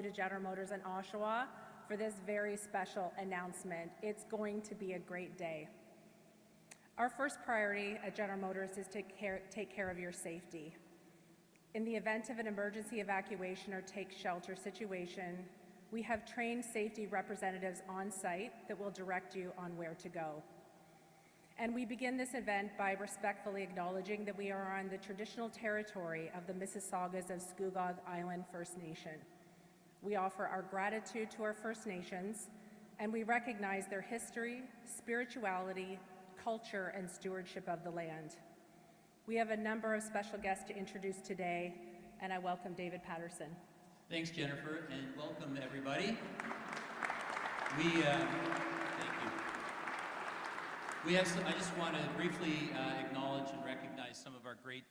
To General Motors in Oshawa for this very special announcement. It's going to be a great day. Our first priority at General Motors is to take care of your safety. In the event of an emergency evacuation or take shelter situation, we have trained safety representatives on site that will direct you on where to go. And we begin this event by respectfully acknowledging that we are on the traditional territory of the Mississaugas of Scugog Island First Nation. We offer our gratitude to our First Nations, and we recognize their history, spirituality, culture, and stewardship of the land. We have a number of special guests to introduce today, and I welcome David Patterson. Thanks, Jennifer, and welcome everybody. Thank you. I just want to briefly acknowledge and recognize some of our great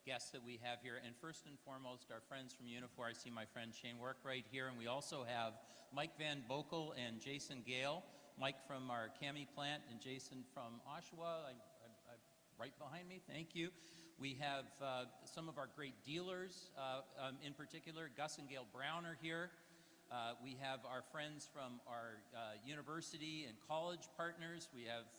guests that we have here, and first and foremost, our friends from Unifor. I see my friend Shane Work right here, and we also have Mike Van Bokel and Jason Gale. Mike from our Cami plant and Jason from Oshawa, right behind me, thank you. We have some of our great dealers, in particular, Gus and Gail Brown are here. We have our friends from our university and college partners. We have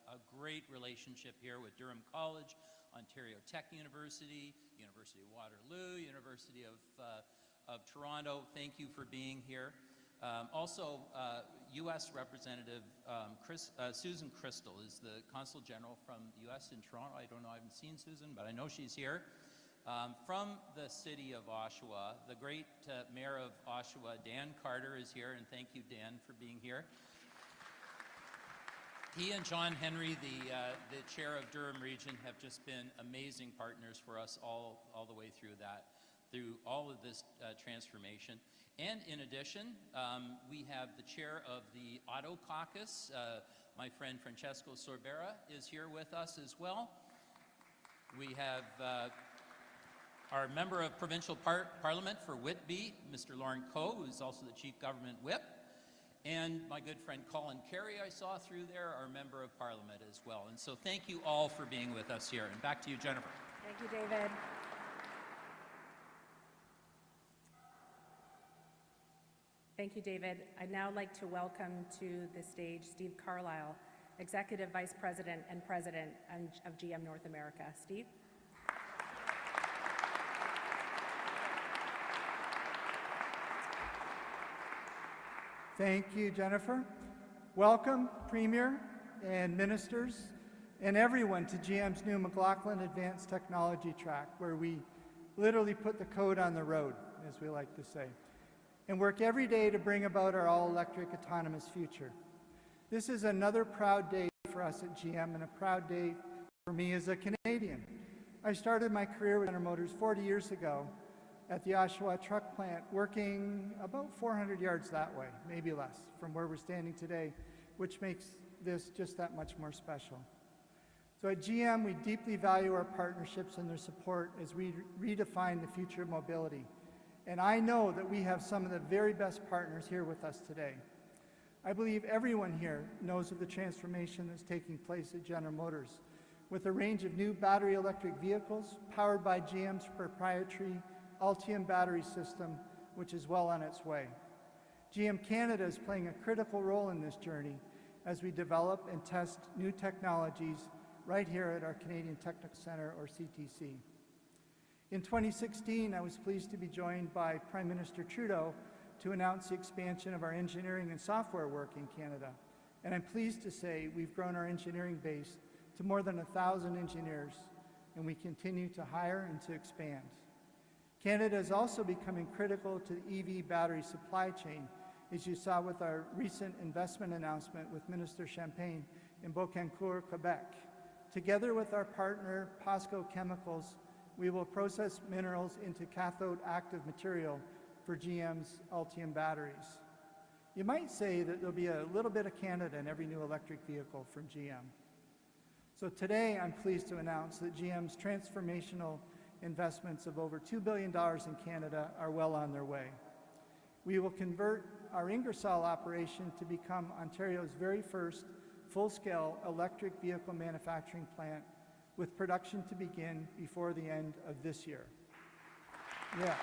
a great relationship here with Durham College, Ontario Tech University, University of Waterloo, University of Toronto. Thank you for being here. Also, U.S. Representative Susan Crystal is the Consul General from the U.S. in Toronto. I don't know, I haven't seen Susan, but I know she's here. From the city of Oshawa, the great Mayor of Oshawa, Dan Carter, is here, and thank you, Dan, for being here. He and John Henry, the chair of Durham Region, have just been amazing partners for us all the way through all of this transformation. And in addition, we have the chair of the Auto Caucus, my friend Francesco Sorbera is here with us as well. We have our member of provincial parliament for Whitby, Mr. Lauren Coe, who's also the chief government whip. And my good friend Colin Carey, I saw through there, our member of parliament as well. And so thank you all for being with us here. And back to you, Jennifer. Thank you, David. Thank you, David. I'd now like to welcome to the stage Steve Carlisle, Executive Vice President and President of GM North America. Steve? Thank you, Jennifer. Welcome, Premier and ministers and everyone to GM's new McLaughlin Advanced Technology Track, where we literally put the code on the road, as we like to say, and work every day to bring about our all-electric autonomous future. This is another proud day for us at GM and a proud day for me as a Canadian. I started my career with General Motors 40 years ago at the Oshawa truck plant, working about 400 yards that way, maybe less, from where we're standing today, which makes this just that much more special. So at GM, we deeply value our partnerships and their support as we redefine the future of mobility. And I know that we have some of the very best partners here with us today. I believe everyone here knows of the transformation that's taking place at General Motors, with a range of new battery electric vehicles powered by GM's proprietary Ultium battery system, which is well on its way. GM Canada is playing a critical role in this journey as we develop and test new technologies right here at our Canadian Technical Centre, or CTC. In 2016, I was pleased to be joined by Prime Minister Trudeau to announce the expansion of our engineering and software work in Canada. And I'm pleased to say we've grown our engineering base to more than 1,000 engineers, and we continue to hire and to expand. Canada is also becoming critical to the EV battery supply chain, as you saw with our recent investment announcement with Minister Champagne in Beaucancour, Quebec. Together with our partner, POSCO Chemicals, we will process minerals into cathode active material for GM's Ultium batteries. You might say that there'll be a little bit of Canada in every new electric vehicle from GM. So today, I'm pleased to announce that GM's transformational investments of over $2 billion in Canada are well on their way. We will convert our Ingersoll operation to become Ontario's very first full-scale electric vehicle manufacturing plant, with production to begin before the end of this year. Yeah.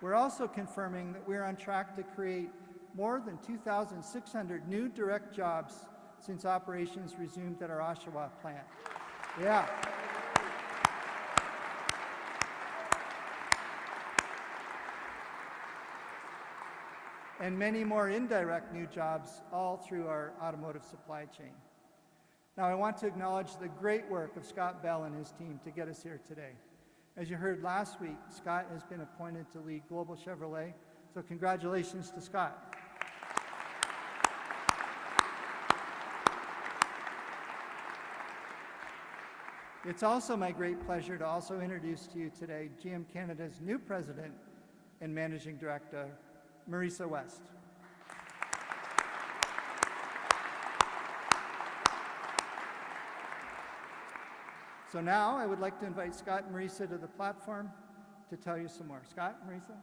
We're also confirming that we're on track to create more than 2,600 new direct jobs since operations resumed at our Oshawa plant. Yeah. And many more indirect new jobs all through our automotive supply chain. Now I want to acknowledge the great work of Scott Bell and his team to get us here today. As you heard last week, Scott has been appointed to lead Global Chevrolet, so congratulations to Scott. It's also my great pleasure to also introduce to you today GM Canada's new president and managing director, Marisa West. So now I would like to invite Scott and Marisa to the platform to tell you some more. Scott, Marisa?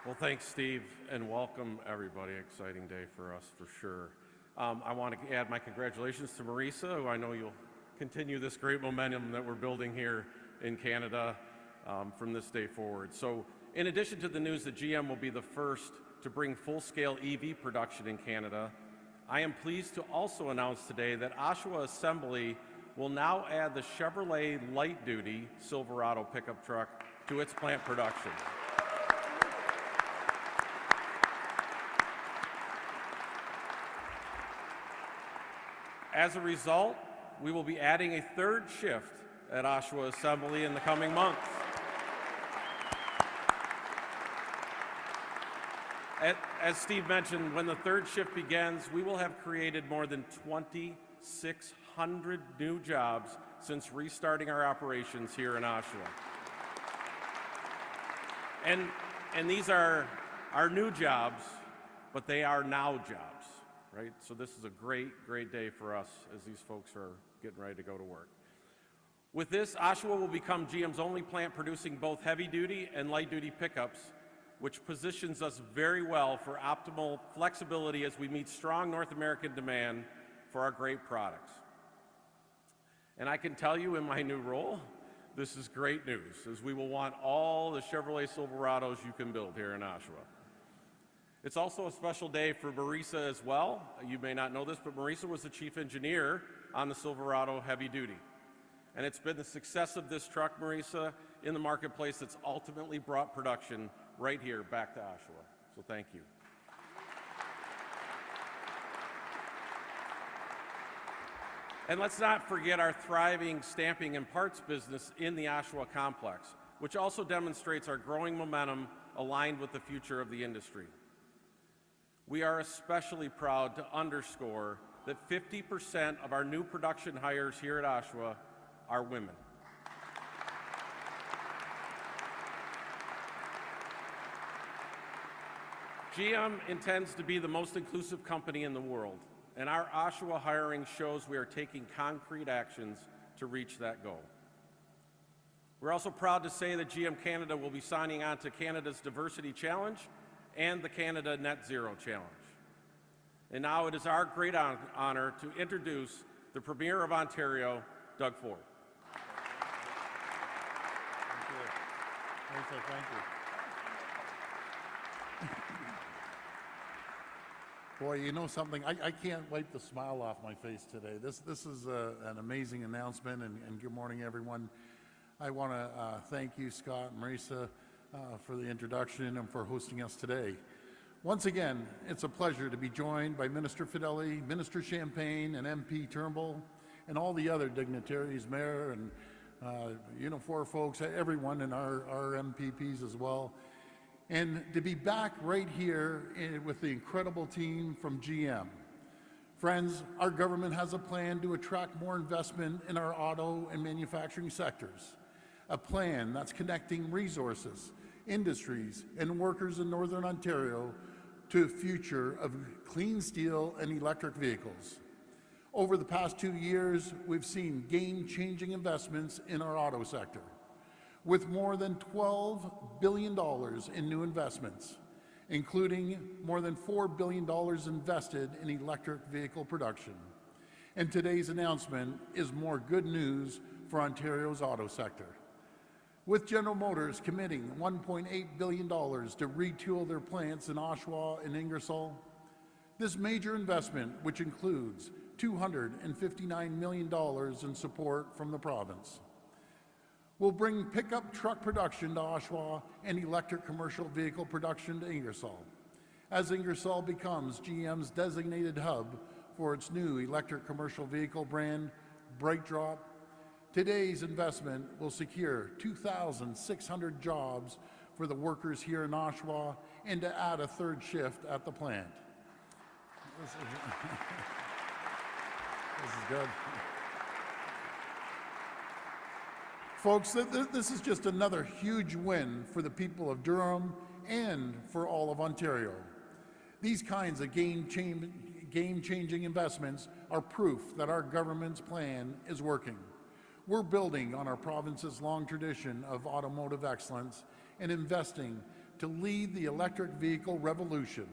Well, thanks, Steve, and welcome, everybody. Exciting day for us, for sure. I want to add my congratulations to Marisa, who I know you'll continue this great momentum that we're building here in Canada from this day forward. So, in addition to the news that GM will be the first to bring full-scale EV production in Canada, I am pleased to also announce today that Oshawa Assembly will now add the Chevrolet light-duty Silverado pickup truck to its plant production. As a result, we will be adding a third shift at Oshawa Assembly in the coming months. As Steve mentioned, when the third shift begins, we will have created more than 2,600 new jobs since restarting our operations here in Oshawa. And these are our new jobs, but they are now jobs, right? So this is a great, great day for us as these folks are getting ready to go to work. With this, Oshawa will become GM's only plant producing both heavy-duty and light-duty pickups, which positions us very well for optimal flexibility as we meet strong North American demand for our great products. And I can tell you in my new role, this is great news, as we will want all the Chevrolet Silverados you can build here in Oshawa. It's also a special day for Marisa as well. You may not know this, but Marisa was the chief engineer on the Silverado Heavy Duty. And it's been the success of this truck, Marisa, in the marketplace that's ultimately brought production right here back to Oshawa. So thank you. And let's not forget our thriving stamping and parts business in the Oshawa complex, which also demonstrates our growing momentum aligned with the future of the industry. We are especially proud to underscore that 50% of our new production hires here at Oshawa are women. GM intends to be the most inclusive company in the world, and our Oshawa hiring shows we are taking concrete actions to reach that goal. We're also proud to say that GM Canada will be signing on to Canada's Diversity Challenge and the Canada Net Zero Challenge. And now it is our great honor to introduce the Premier of Ontario, Doug Ford. Thank you. Boy, you know something? I can't wipe the smile off my face today. This is an amazing announcement, and good morning, everyone. I want to thank you, Scott and Marisa, for the introduction and for hosting us today. Once again, it's a pleasure to be joined by Minister Fedeli, Minister Champagne, and MP Turnbull, and all the other dignitaries, Mayor and Unifor folks, everyone, and our MPPs as well. And to be back right here with the incredible team from GM. Friends, our government has a plan to attract more investment in our auto and manufacturing sectors. A plan that's connecting resources, industries, and workers in Northern Ontario to a future of clean steel and electric vehicles. Over the past 2 years, we've seen game-changing investments in our auto sector, with more than $12 billion in new investments, including more than $4 billion invested in electric vehicle production, And today's announcement is more good news for Ontario's auto sector. With General Motors committing $1.8 billion to retool their plants in Oshawa and Ingersoll, this major investment, which includes $259 million in support from the province, will bring pickup truck production to Oshawa and electric commercial vehicle production to Ingersoll, as Ingersoll becomes GM's designated hub for its new electric commercial vehicle brand, BrightDrop. Today's investment will secure 2,600 jobs for the workers here in Oshawa and to add a third shift at the plant. This is good. Folks, this is just another huge win for the people of Durham and for all of Ontario. These kinds of game-changing investments are proof that our government's plan is working. We're building on our province's long tradition of automotive excellence and investing to lead the electric vehicle revolution.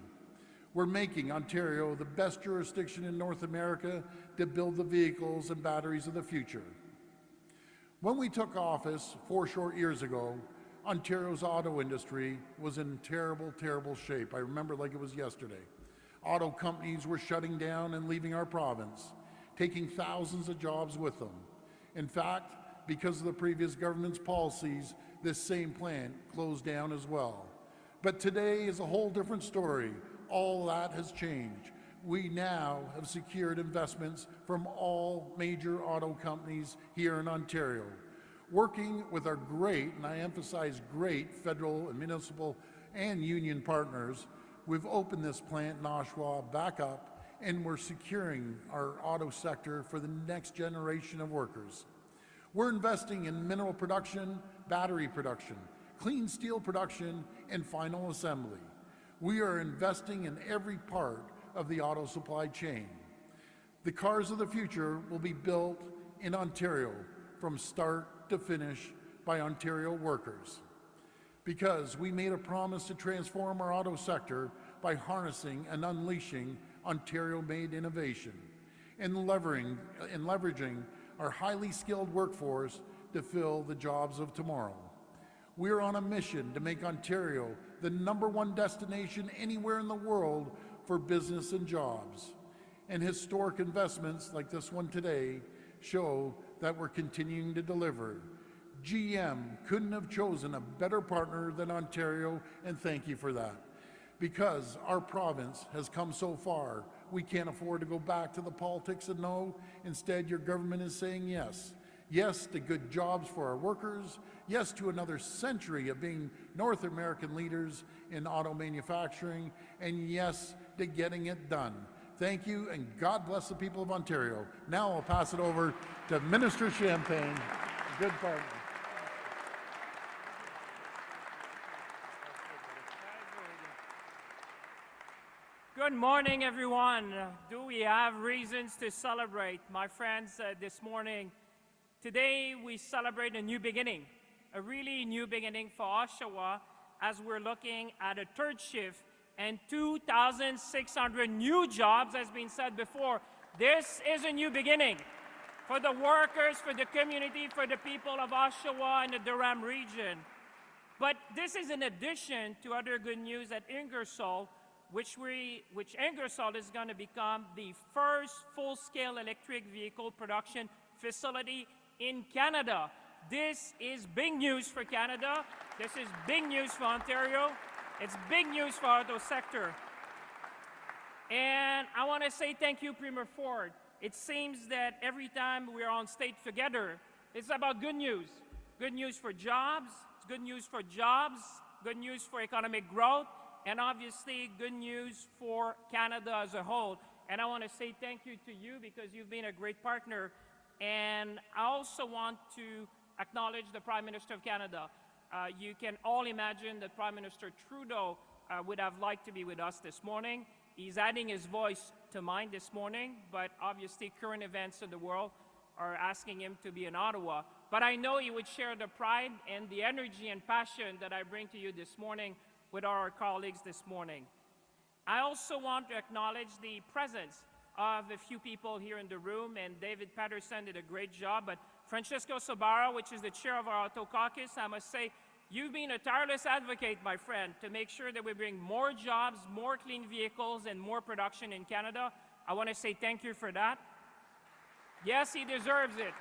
We're making Ontario the best jurisdiction in North America to build the vehicles and batteries of the future. When we took office 4 short years ago, Ontario's auto industry was in terrible, terrible shape. I remember like it was yesterday. Auto companies were shutting down and leaving our province, taking thousands of jobs with them. In fact, because of the previous government's policies, this same plant closed down as well. But today is a whole different story. All that has changed. We now have secured investments from all major auto companies here in Ontario. Working with our great, and I emphasize great, federal and municipal and union partners, we've opened this plant in Oshawa back up, and we're securing our auto sector for the next generation of workers. We're investing in mineral production, battery production, clean steel production, and final assembly. We are investing in every part of the auto supply chain. The cars of the future will be built in Ontario from start to finish by Ontario workers. Because we made a promise to transform our auto sector by harnessing and unleashing Ontario-made innovation and leveraging our highly skilled workforce to fill the jobs of tomorrow. We're on a mission to make Ontario the #1 destination anywhere in the world for business and jobs. And historic investments like this one today show that we're continuing to deliver. GM couldn't have chosen a better partner than Ontario, and thank you for that. Because our province has come so far, we can't afford to go back to the politics of no. Instead, your government is saying yes. Yes to good jobs for our workers. Yes to another century of being North American leaders in auto manufacturing. And yes to getting it done. Thank you, and God bless the people of Ontario. Now I'll pass it over to Minister Champagne, a good partner. Good morning, everyone. Do we have reasons to celebrate? My friends, this morning, today we celebrate a new beginning, a really new beginning for Oshawa as we're looking at a third shift and 2,600 new jobs, as been said before. This is a new beginning for the workers, for the community, for the people of Oshawa and the Durham region. But this is in addition to other good news at Ingersoll, which Ingersoll is going to become the first full-scale electric vehicle production facility in Canada. This is big news for Canada. This is big news for Ontario. It's big news for our auto sector. And I want to say thank you, Premier Ford. It seems that every time we're on stage together, it's about good news. Good news for jobs, it's good news for jobs, good news for economic growth, and obviously good news for Canada as a whole. And I want to say thank you to you because you've been a great partner. And I also want to acknowledge the Prime Minister of Canada. You can all imagine that Prime Minister Trudeau would have liked to be with us this morning. He's adding his voice to mine this morning, but obviously current events in the world are asking him to be in Ottawa. But I know he would share the pride and the energy and passion that I bring to you this morning with our colleagues this morning. I also want to acknowledge the presence of a few people here in the room, and David Patterson did a great job, but Francesco Sabara, which is the chair of our Auto Caucus, I must say, you've been a tireless advocate, my friend, to make sure that we bring more jobs, more clean vehicles, and more production in Canada. I want to say thank you for that. Yes, he deserves it.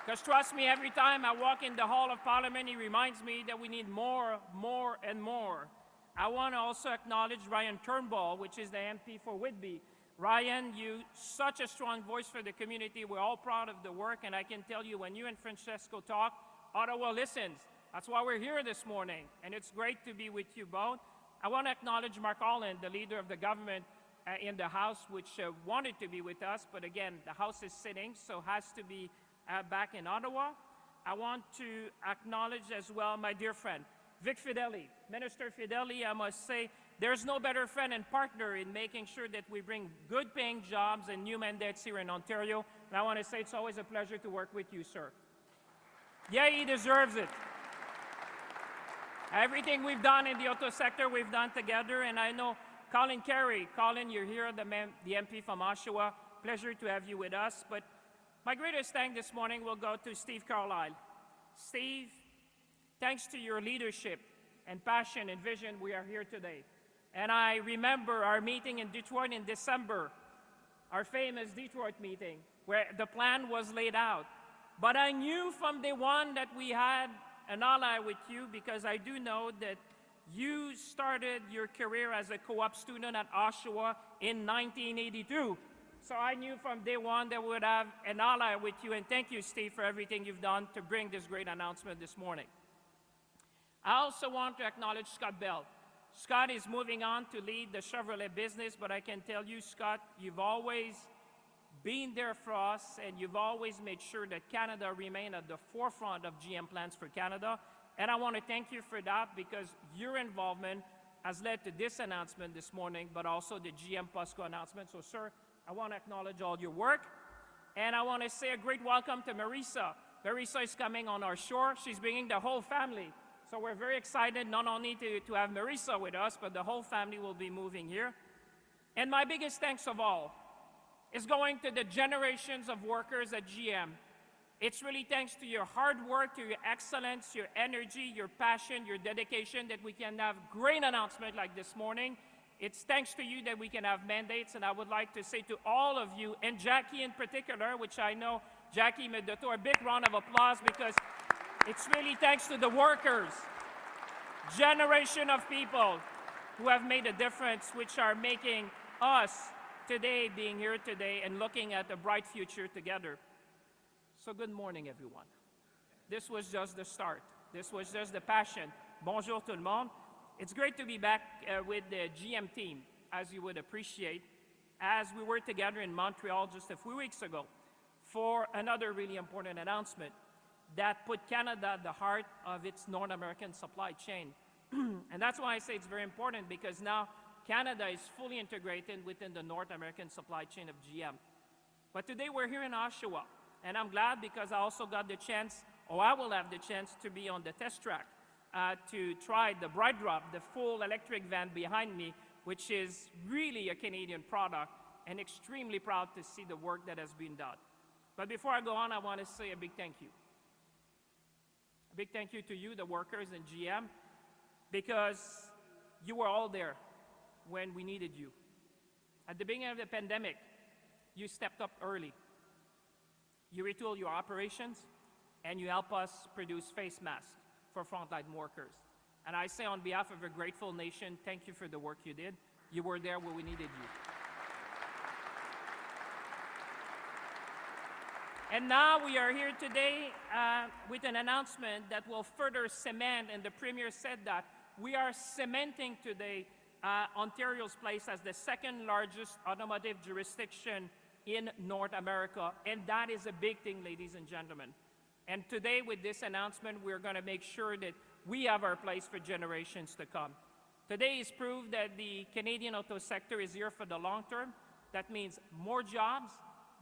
Because trust me, every time I walk in the Hall of Parliament, he reminds me that we need more, and more. I want to also acknowledge Ryan Turnbull, which is the MP for Whitby. Ryan, you such a strong voice for the community. We're all proud of the work, and I can tell you, when you and Francesco talk, Ottawa listens. That's why we're here this morning, and it's great to be with you both. I want to acknowledge Mark Holland, the leader of the government in the House, which wanted to be with us, but again, the House is sitting, so has to be back in Ottawa. I want to acknowledge as well my dear friend, Vic Fedeli. Minister Fedeli, I must say, there's no better friend and partner in making sure that we bring good-paying jobs and new mandates here in Ontario. And I want to say it's always a pleasure to work with you, sir. Yeah, he deserves it. Everything we've done in the auto sector, we've done together. And I know Colin Carey. Colin, you're here, the MP from Oshawa. Pleasure to have you with us. But my greatest thanks this morning will go to Steve Carlisle. Steve, thanks to your leadership and passion and vision, we are here today. And I remember our meeting in Detroit in December, our famous Detroit meeting, where the plan was laid out. But I knew from day one that we had an ally with you, because I do know that you started your career as a co-op student at Oshawa in 1982. So I knew from day one that we would have an ally with you, and thank you, Steve, for everything you've done to bring this great announcement this morning. I also want to acknowledge Scott Bell. Scott is moving on to lead the Chevrolet business, but I can tell you, Scott, you've always been there for us, and you've always made sure that Canada remained at the forefront of GM plans for Canada. And I want to thank you for that, because your involvement has led to this announcement this morning, but also the GM POSCO announcement. So, sir, I want to acknowledge all your work. And I want to say a great welcome to Marisa. Marisa is coming on our shore. She's bringing the whole family. So we're very excited not only to have Marisa with us, but the whole family will be moving here. And my biggest thanks of all is going to the generations of workers at GM. It's really thanks to your hard work, to your excellence, your energy, your passion, your dedication that we can have great announcement like this morning. It's thanks to you that we can have mandates, and I would like to say to all of you, and Jackie in particular, which I know Jackie Medoto, a big round of applause, because it's really thanks to the workers, generation of people who have made a difference, which are making us today, being here today, and looking at a bright future together. So good morning, everyone. This was just the start. This was just the passion. Bonjour tout le monde. It's great to be back with the GM team, as you would appreciate, as we were together in Montreal just a few weeks ago for another really important announcement that put Canada at the heart of its North American supply chain. And that's why I say it's very important, because now Canada is fully integrated within the North American supply chain of GM. But today we're here in Oshawa, and I'm glad because I also got the chance, or I will have the chance, to be on the test track to try the Bright Drop, the full electric van behind me, which is really a Canadian product, and extremely proud to see the work that has been done. But before I go on, I want to say a big thank you. A big thank you to you, the workers in GM, because you were all there when we needed you. At the beginning of the pandemic, you stepped up early. You retooled your operations, and you helped us produce face masks for frontline workers. And I say on behalf of a grateful nation, thank you for the work you did. You were there where we needed you. And now we are here today with an announcement that will further cement, and the Premier said that, we are cementing today Ontario's place as the second largest automotive jurisdiction in North America. And that is a big thing, ladies and gentlemen. And today with this announcement, we're going to make sure that we have our place for generations to come. Today is proof that the Canadian auto sector is here for the long term. That means more jobs,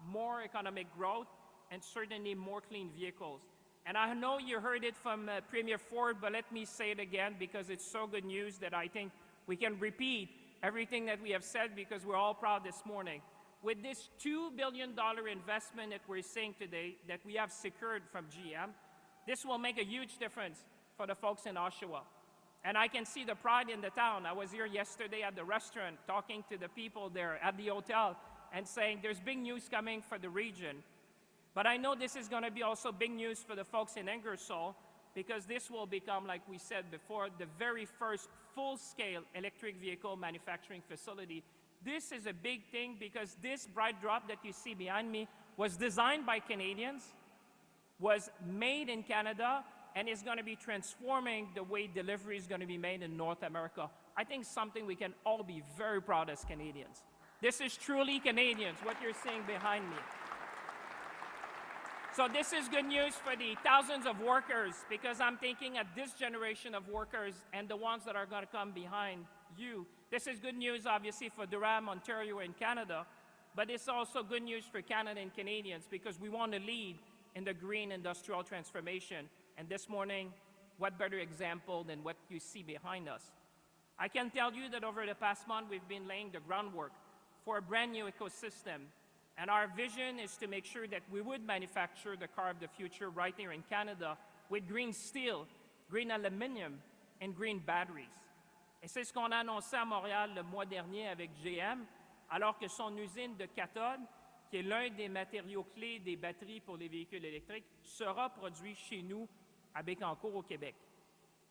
more economic growth, and certainly more clean vehicles. And I know you heard it from Premier Ford, but let me say it again because it's so good news that I think we can repeat everything that we have said because we're all proud this morning. With this $2 billion investment that we're seeing today that we have secured from GM, this will make a huge difference for the folks in Oshawa. And I can see the pride in the town. I was here yesterday at the restaurant talking to the people there at the hotel and saying there's big news coming for the region. But I know this is going to be also big news for the folks in Ingersoll because this will become, like we said before, the very first full-scale electric vehicle manufacturing facility. This is a big thing because this bright drop that you see behind me was designed by Canadians, was made in Canada, and is going to be transforming the way delivery is going to be made in North America. I think something we can all be very proud as Canadians. This is truly Canadians, what you're seeing behind me. So this is good news for the thousands of workers because I'm thinking at this generation of workers and the ones that are going to come behind you. This is good news, obviously, for Durham, Ontario, and Canada, but it's also good news for Canada and Canadians because we want to lead in the green industrial transformation. And this morning, what better example than what you see behind us? I can tell you that over the past month, we've been laying the groundwork for a brand new ecosystem. And our vision is to make sure that we would manufacture the car of the future right here in Canada with green steel, green aluminum, and green batteries. Et c'est ce qu'on a annoncé à Montréal le mois dernier avec GM, alors que son usine de cathode, qui est l'un des matériaux clés des batteries pour les véhicules électriques, sera produit chez nous à Bécancour, au Québec.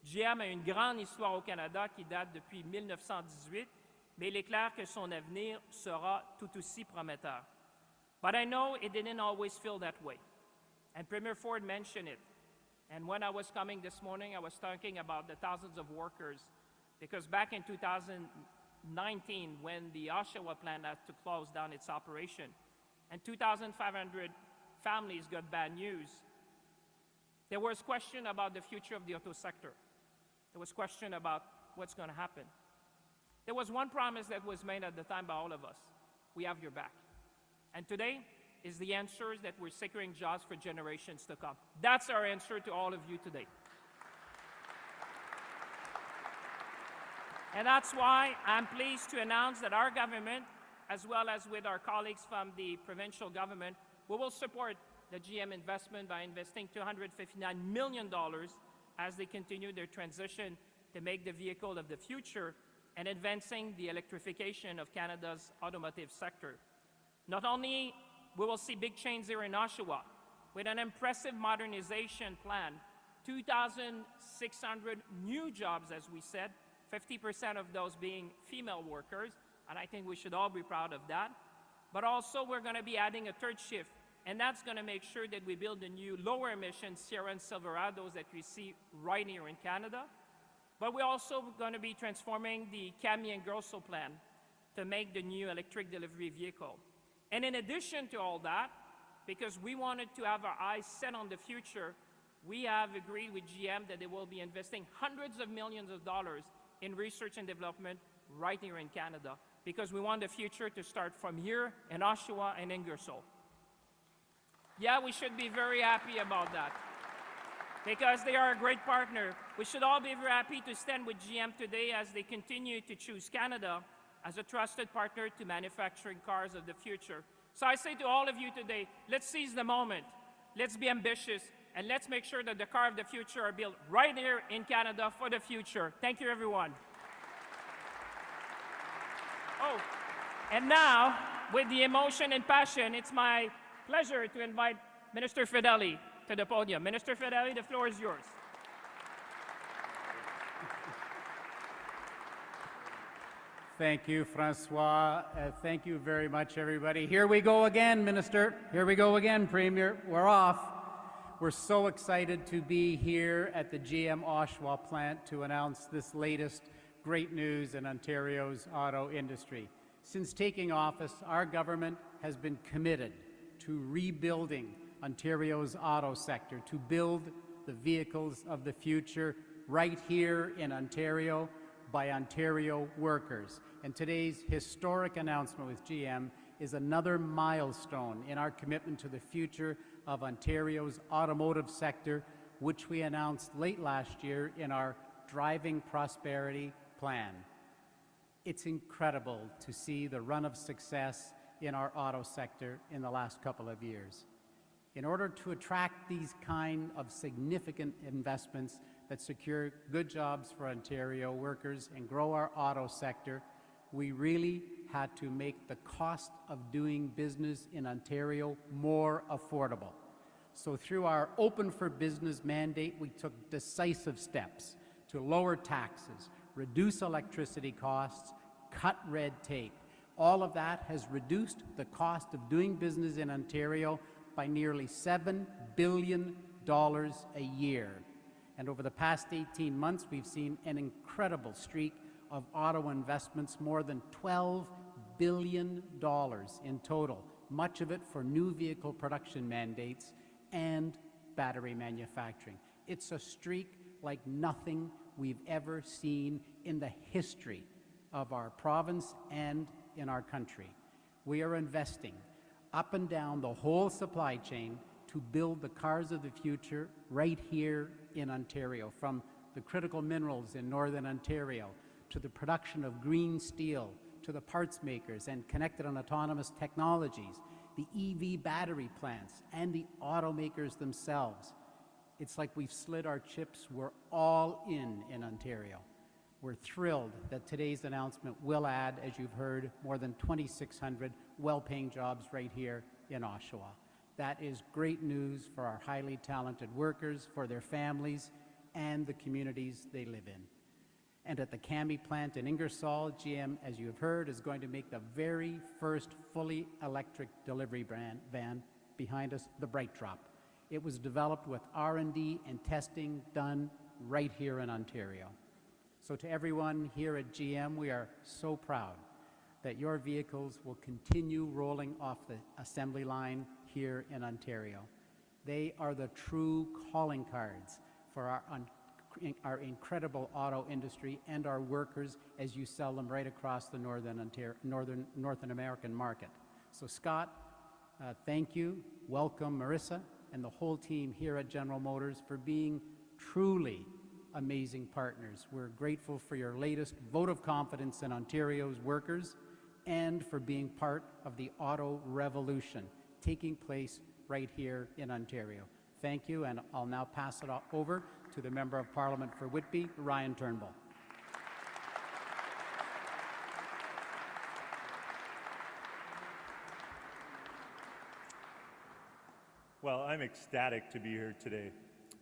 GM a une grande histoire au Canada qui date depuis 1918, mais il est clair que son avenir sera tout aussi prometteur. But I know it didn't always feel that way. And Premier Ford mentioned it. And when I was coming this morning, I was talking about the thousands of workers, because back in 2019, when the Oshawa plant had to close down its operation, and 2,500 families got bad news, there was question about the future of the auto sector. There was question about what's going to happen. There was one promise that was made at the time by all of us. We have your back. And today is the answer that we're securing jobs for generations to come. That's our answer to all of you today. And that's why I'm pleased to announce that our government, as well as with our colleagues from the provincial government, we will support the GM investment by investing $259 million as they continue their transition to make the vehicle of the future and advancing the electrification of Canada's automotive sector. Not only we will see big change here in Oshawa with an impressive modernization plan, 2,600 new jobs, as we said, 50% of those being female workers, and I think we should all be proud of that. But also we're going to be adding a third shift, and that's going to make sure that we build the new lower emission Sierra and Silverados that we see right here in Canada. But we're also going to be transforming the Cami and Grosso plan to make the new electric delivery vehicle. And in addition to all that, because we wanted to have our eyes set on the future, we have agreed with GM that they will be investing hundreds of millions of dollars in research and development right here in Canada, because we want the future to start from here in Oshawa and Ingersoll. Yeah, we should be very happy about that, because they are a great partner. We should all be very happy to stand with GM today as they continue to choose Canada as a trusted partner to manufacturing cars of the future. So I say to all of you today, let's seize the moment, let's be ambitious, and let's make sure that the car of the future are built right here in Canada for the future. Thank you, everyone. Oh, and now, with the emotion and passion, it's my pleasure to invite Minister Fedeli to the podium. Minister Fedeli, the floor is yours. Thank you, Francois. Thank you very much, everybody. Here we go again, Minister. Here we go again, Premier. We're off. We're so excited to be here at the GM Oshawa plant to announce this latest great news in Ontario's auto industry. Since taking office, our government has been committed to rebuilding Ontario's auto sector, to build the vehicles of the future right here in Ontario by Ontario workers. And today's historic announcement with GM is another milestone in our commitment to the future of Ontario's automotive sector, which we announced late last year in our Driving Prosperity Plan. It's incredible to see the run of success in our auto sector in the last couple of years. In order to attract these kind of significant investments that secure good jobs for Ontario workers and grow our auto sector, we really had to make the cost of doing business in Ontario more affordable. So through our Open for Business mandate, we took decisive steps to lower taxes, reduce electricity costs, cut red tape. All of that has reduced the cost of doing business in Ontario by nearly $7 billion a year. And over the past 18 months, we've seen an incredible streak of auto investments, more than $12 billion in total, much of it for new vehicle production mandates and battery manufacturing. It's a streak like nothing we've ever seen in the history of our province and in our country. We are investing up and down the whole supply chain to build the cars of the future right here in Ontario, from the critical minerals in Northern Ontario to the production of green steel, to the parts makers and connected and autonomous technologies, the EV battery plants, and the automakers themselves. It's like we've slid our chips. We're all in Ontario. We're thrilled that today's announcement will add, as you've heard, more than 2,600 well-paying jobs right here in Oshawa. That is great news for our highly talented workers, for their families, and the communities they live in. And at the Cami plant in Ingersoll, GM, as you have heard, is going to make the very first fully electric delivery van behind us, the Bright Drop. It was developed with R&D and testing done right here in Ontario. So to everyone here at GM, we are so proud that your vehicles will continue rolling off the assembly line here in Ontario. They are the true calling cards for our incredible auto industry and our workers as you sell them right across the North American market. So Scott, thank you. Welcome Marissa and the whole team here at General Motors for being truly amazing partners. We're grateful for your latest vote of confidence in Ontario's workers and for being part of the auto revolution taking place right here in Ontario. Thank you, and I'll now pass it over to the Member of Parliament for Whitby, Ryan Turnbull. Well, I'm ecstatic to be here today.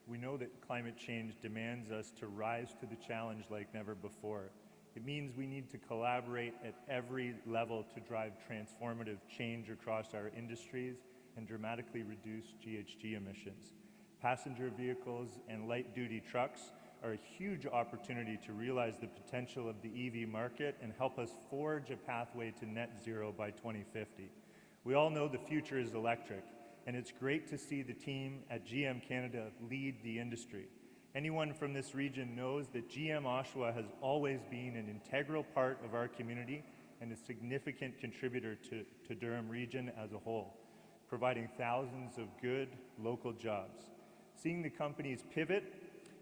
We know that climate change demands us to rise to the challenge like never before. It means we need to collaborate at every level to drive transformative change across our industries and dramatically reduce GHG emissions. Passenger vehicles and light-duty trucks are a huge opportunity to realize the potential of the EV market and help us forge a pathway to net zero by 2050. We all know the future is electric, and it's great to see the team at GM Canada lead the industry. Anyone from this region knows that GM Oshawa has always been an integral part of our community and a significant contributor to Durham region as a whole, providing thousands of good local jobs. Seeing the company's pivot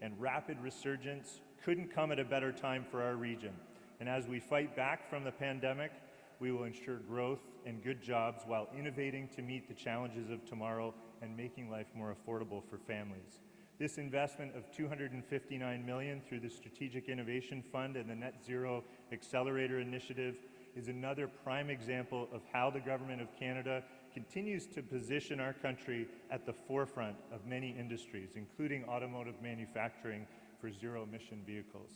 and rapid resurgence couldn't come at a better time for our region. And as we fight back from the pandemic, we will ensure growth and good jobs while innovating to meet the challenges of tomorrow and making life more affordable for families. This investment of $259 million through the Strategic Innovation Fund and the Net Zero Accelerator Initiative is another prime example of how the Government of Canada continues to position our country at the forefront of many industries, including automotive manufacturing for zero-emission vehicles.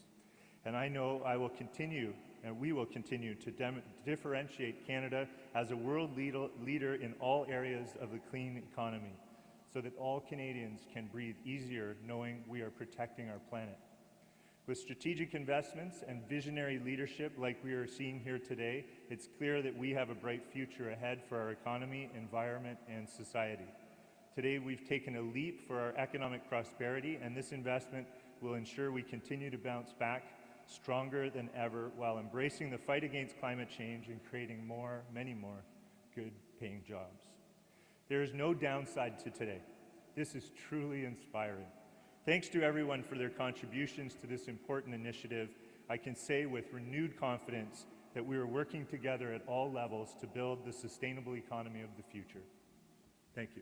And I know I will continue, and we will continue to differentiate Canada as a world leader in all areas of the clean economy, so that all Canadians can breathe easier knowing we are protecting our planet. With strategic investments and visionary leadership like we are seeing here today, it's clear that we have a bright future ahead for our economy, environment, and society. Today, we've taken a leap for our economic prosperity, and this investment will ensure we continue to bounce back stronger than ever while embracing the fight against climate change and creating more, many more, good-paying jobs. There is no downside to today. This is truly inspiring. Thanks to everyone for their contributions to this important initiative. I can say with renewed confidence that we are working together at all levels to build the sustainable economy of the future. Thank you.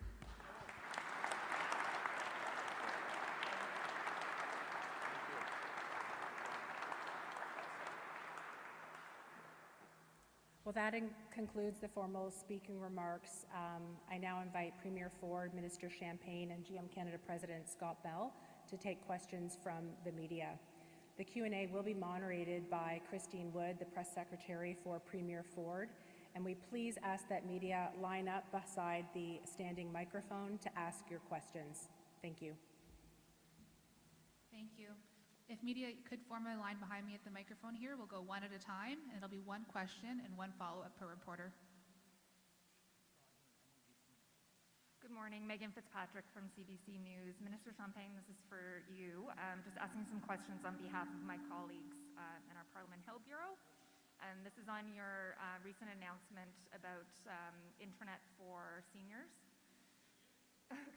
Well, that concludes the formal speaking remarks. I now invite Premier Ford, Minister Champagne, and GM Canada President Scott Bell to take questions from the media. The Q&A will be moderated by Christine Wood, the Press Secretary for Premier Ford, and we please ask that media line up beside the standing microphone to ask your questions. Thank you. Thank you. If media could form a line behind me at the microphone here, we'll go one at a time, and it'll be one question and one follow-up per reporter. Good morning, Megan Fitzpatrick from CBC News. Minister Champagne, this is for you. Just asking some questions on behalf of my colleagues in our Parliament Hill Bureau. And this is on your recent announcement about internet for seniors.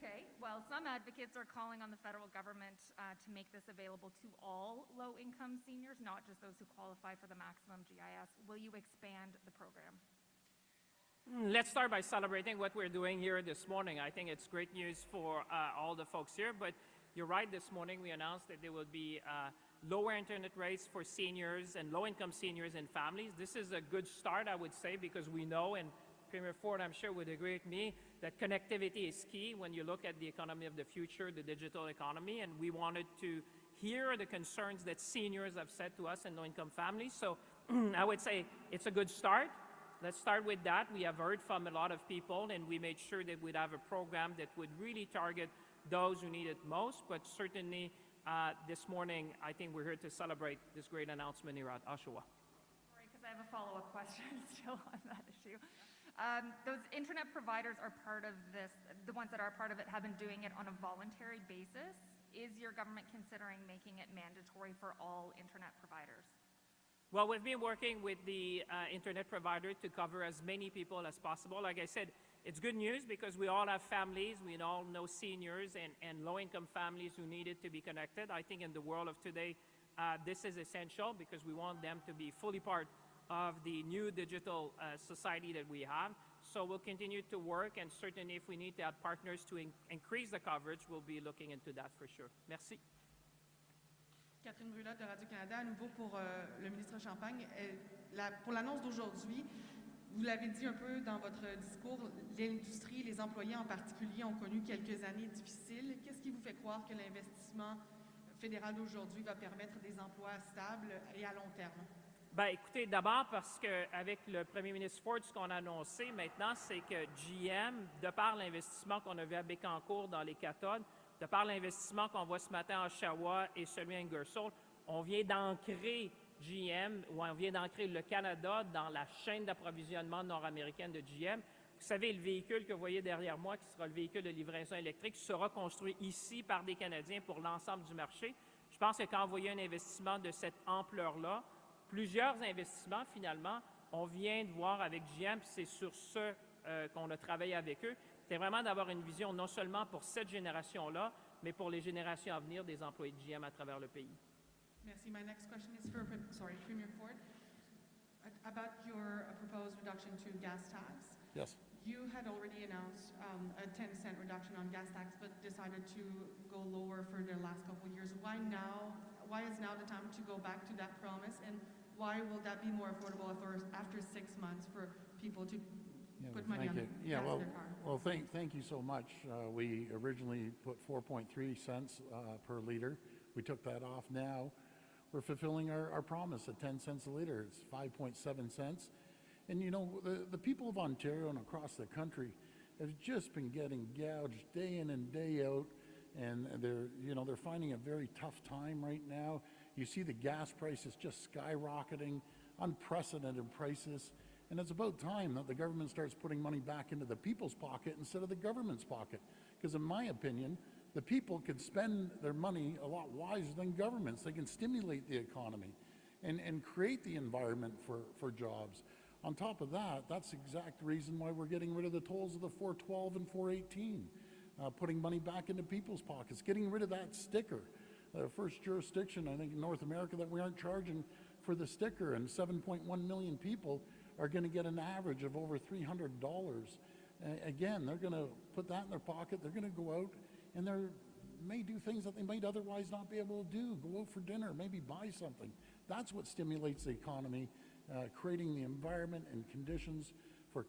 Okay, well, some advocates are calling on the federal government to make this available to all low-income seniors, not just those who qualify for the maximum GIS. Will you expand the program? Let's start by celebrating what we're doing here this morning. I think it's great news for all the folks here, but you're right, this morning we announced that there will be lower internet rates for seniors and low-income seniors and families. This is a good start, I would say, because we know, and Premier Ford, I'm sure, would agree with me, that connectivity is key when you look at the economy of the future, the digital economy, and we wanted to hear the concerns that seniors have said to us and low-income families. So I would say it's a good start. Let's start with that. We have heard from a lot of people, and we made sure that we'd have a program that would really target those who need it most, but certainly this morning, I think we're here to celebrate this great announcement here at Oshawa. Sorry, because I have a follow-up question still on that issue. Those internet providers are part of this, the ones that are part of it have been doing it on a voluntary basis. Is your government considering making it mandatory for all internet providers? Well, we've been working with the internet provider to cover as many people as possible. Like I said, it's good news because we all have families, we all know seniors and low-income families who need it to be connected. I think in the world of today, this is essential because we want them to be fully part of the new digital society that we have. So we'll continue to work, and certainly if we need to add partners to increase the coverage, we'll be looking into that for sure. Merci. Catherine Brulotte de Radio-Canada, à nouveau pour le ministre Champagne. Pour l'annonce d'aujourd'hui, vous l'avez dit un peu dans votre discours, l'industrie, les employés en particulier ont connu quelques années difficiles. Qu'est-ce qui vous fait croire que l'investissement fédéral d'aujourd'hui va permettre des emplois stables et à long terme? Ben, écoutez, d'abord parce qu'avec le premier ministre Ford, ce qu'on a annoncé maintenant, c'est que GM, de par l'investissement qu'on a vu à Bécancour dans les cathodes, de par l'investissement qu'on voit ce matin à Oshawa et celui à Ingersoll, on vient d'ancrer GM, ou on vient d'ancrer le Canada dans la chaîne d'approvisionnement nord-américaine de GM. Vous savez, le véhicule que vous voyez derrière moi, qui sera le véhicule de livraison électrique, sera construit ici par des Canadiens pour l'ensemble du marché. Je pense que quand vous voyez un investissement de cette ampleur-là, plusieurs investissements, finalement, on vient de voir avec GM, c'est sur ce qu'on a travaillé avec eux. C'est vraiment d'avoir une vision non seulement pour cette génération-là, mais pour les générations à venir des employés de GM à travers le pays. Merci. My next question is for Premier Ford. About your proposed reduction to gas tax. Yes. You had already announced a 10-cent reduction on gas tax, but decided to go lower for the last couple of years. Why now? Why is now the time to go back to that promise? And why will that be more affordable after 6 months for people to put money on gas in their car? Well, thank you so much. We originally put 4.3 cents per liter. We took that off now. We're fulfilling our promise at 10 cents a liter. It's 5.7 cents. And you know, the people of Ontario and across the country have just been getting gouged day in and day out, and they're finding a very tough time right now. You see the gas prices just skyrocketing, unprecedented prices, and it's about time that the government starts putting money back into the people's pocket instead of the government's pocket. Because in my opinion, the people could spend their money a lot wiser than governments. They can stimulate the economy and create the environment for jobs. On top of that, that's the exact reason why we're getting rid of the tolls of the 412 and 418, putting money back into people's pockets, getting rid of that sticker. First jurisdiction, I think, in North America that we aren't charging for the sticker, and 7.1 million people are going to get an average of over $300. Again, they're going to put that in their pocket, they're going to go out, and they may do things that they might otherwise not be able to do, go out for dinner, maybe buy something. That's what stimulates the economy, creating the environment and conditions for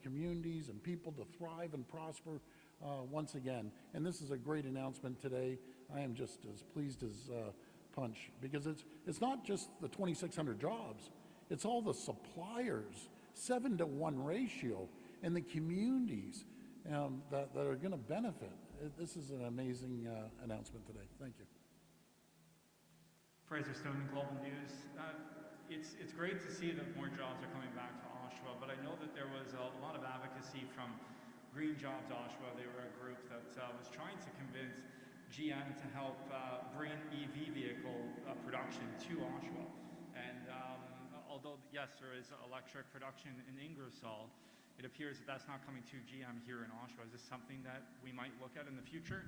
communities and people to thrive and prosper once again. And this is a great announcement today. I am just as pleased as punch, because it's not just the 2,600 jobs, it's all the suppliers, 7-to-1 ratio, and the communities that are going to benefit. This is an amazing announcement today. Thank you. Fraser Stone, Global News. It's great to see that more jobs are coming back to Oshawa, but I know that there was a lot of advocacy from Green Jobs Oshawa. They were a group that was trying to convince GM to help bring EV vehicle production to Oshawa. And although, yes, there is electric production in Ingersoll, it appears that that's not coming to GM here in Oshawa. Is this something that we might look at in the future?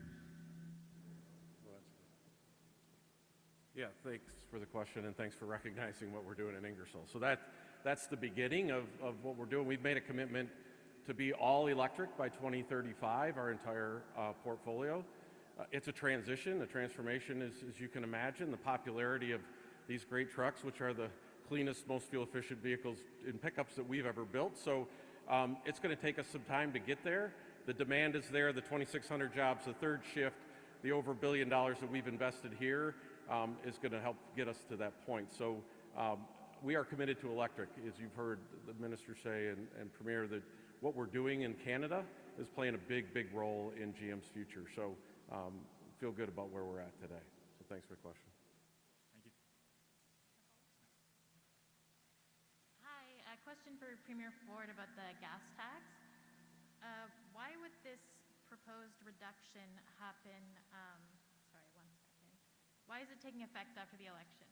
Yeah, thanks for the question, and thanks for recognizing what we're doing in Ingersoll. So that's the beginning of what we're doing. We've made a commitment to be all electric by 2035, our entire portfolio. It's a transition, a transformation, as you can imagine. The popularity of these great trucks, which are the cleanest, most fuel-efficient vehicles in pickups that we've ever built. So it's going to take us some time to get there. The demand is there, the 2,600 jobs, the third shift, the over $1 billion that we've invested here is going to help get us to that point. So we are committed to electric, as you've heard the minister say and Premier, that what we're doing in Canada is playing a big, big role in GM's future. So feel good about where we're at today. So thanks for the question. Thank you. Hi, a question for Premier Ford about the gas tax. Why would this proposed reduction happen, sorry, 1 second. Why is it taking effect after the election?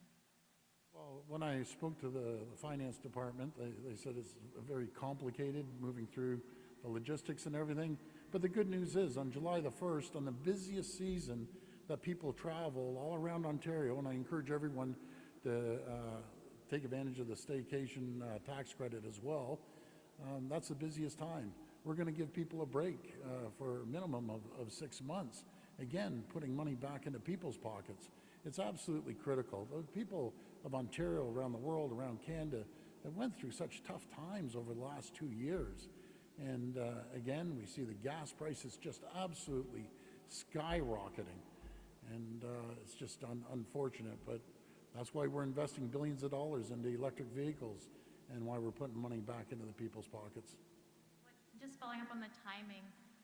Well, when I spoke to the finance department, they said it's very complicated moving through the logistics and everything. But the good news is, on July the 1st, on the busiest season that people travel all around Ontario, and I encourage everyone to take advantage of the staycation tax credit as well, that's the busiest time. We're going to give people a break for a minimum of 6 months. Again, putting money back into people's pockets. It's absolutely critical. The people of Ontario, around the world, around Canada, have went through such tough times over the last 2 years. And again, we see the gas prices just absolutely skyrocketing. And it's just unfortunate, but that's why we're investing billions of dollars into electric vehicles and why we're putting money back into the people's pockets. Just following up on the timing,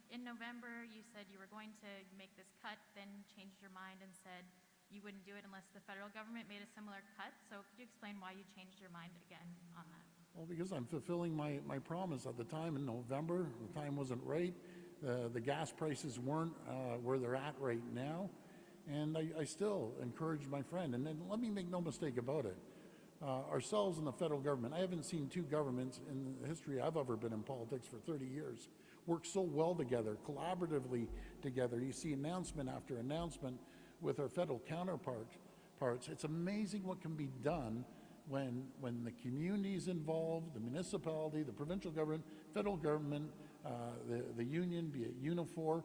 in November you said you were going to make this cut, then changed your mind and said you wouldn't do it unless the federal government made a similar cut. So could you explain why you changed your mind again on that? Well, because I'm fulfilling my promise at the time in November. The time wasn't right. The gas prices weren't where they're at right now. And I still encourage my friend, and then let me make no mistake about it, ourselves and the federal government, I haven't seen two governments in the history I've ever been in politics for 30 years work so well together, collaboratively together. You see announcement after announcement with our federal counterparts. It's amazing what can be done when the community is involved, the municipality, the provincial government, federal government, the union, be it Unifor.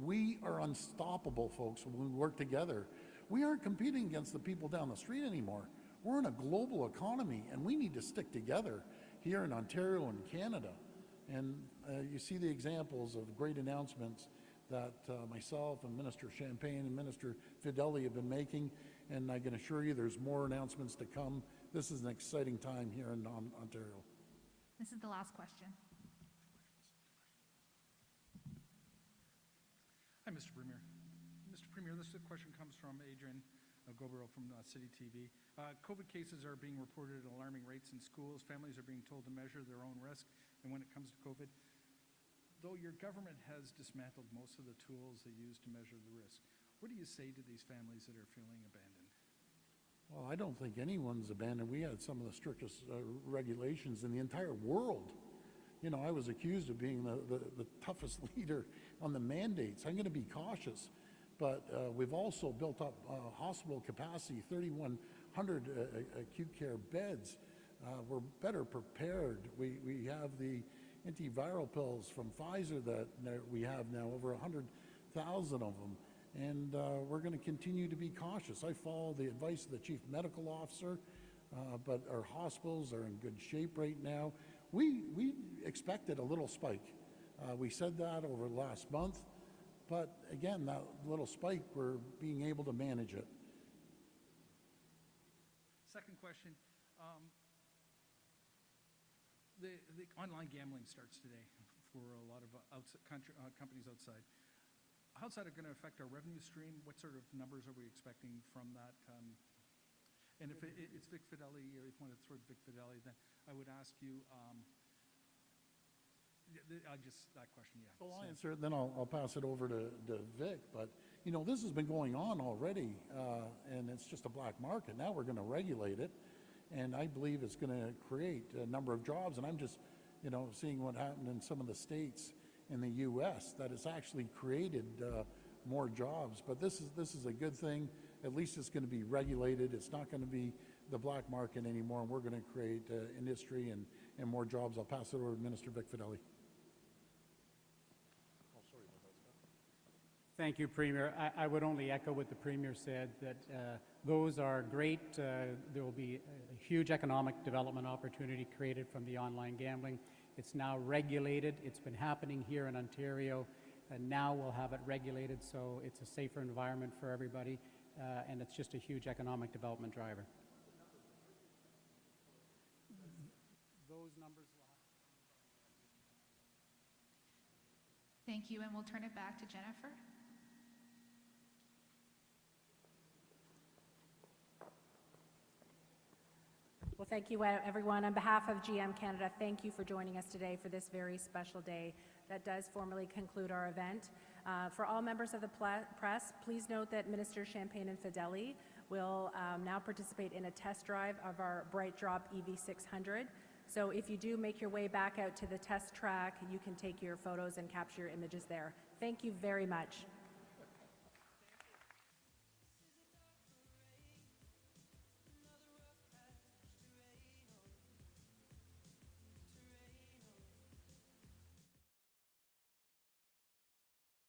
We are unstoppable, folks, when we work together. We aren't competing against the people down the street anymore. We're in a global economy, and we need to stick together here in Ontario and Canada. And you see the examples of great announcements that myself and Minister Champagne and Minister Fedeli have been making, and I can assure you there's more announcements to come. This is an exciting time here in Ontario. This is the last question. Hi, Mr. Premier. Mr. Premier, this question comes from Adrian Gobero from City TV. COVID cases are being reported at alarming rates in schools. Families are being told to measure their own risk. And when it comes to COVID, though your government has dismantled most of the tools they use to measure the risk, what do you say to these families that are feeling abandoned? Well, I don't think anyone's abandoned. We had some of the strictest regulations in the entire world. You know, I was accused of being the toughest leader on the mandates. I'm going to be cautious. But we've also built up hospital capacity, 100 acute care beds. We're better prepared. We have the antiviral pills from Pfizer that we have now, over 100,000 of them. And we're going to continue to be cautious. I follow the advice of the chief medical officer, but our hospitals are in good shape right now. We expected a little spike. We said that over the last month, but again, that little spike, we're being able to manage it. Second question. The online gambling starts today for a lot of companies outside. How's that going to affect our revenue stream? What sort of numbers are we expecting from that? And if it's Vic Fedeli, or if you want to throw to Vic Fedeli, then I would ask you, that question, yeah. Well, I'll answer it, then I'll pass it over to Vic. But, you know, this has been going on already, and it's just a black market. Now we're going to regulate it, and I believe it's going to create a number of jobs. And I'm just, you know, seeing what happened in some of the states in the U.S., that it's actually created more jobs. But this is a good thing. At least it's going to be regulated. It's not going to be the black market anymore, and we're going to create industry and more jobs. I'll pass it over to Minister Vic Fedeli. Thank you, Premier. I would only echo what the Premier said, that those are great. There will be a huge economic development opportunity created from the online gambling. It's now regulated. It's been happening here in Ontario, and now we'll have it regulated, so it's a safer environment for everybody, and it's just a huge economic development driver. Those numbers will have... Thank you, and we'll turn it back to Jennifer. Well, thank you, everyone. On behalf of GM Canada, thank you for joining us today for this very special day that does formally conclude our event. For all members of the press, please note that Minister Champagne and Fedeli will now participate in a test drive of our Bright Drop EV600. So if you do make your way back out to the test track, you can take your photos and capture your images there. Thank you very much.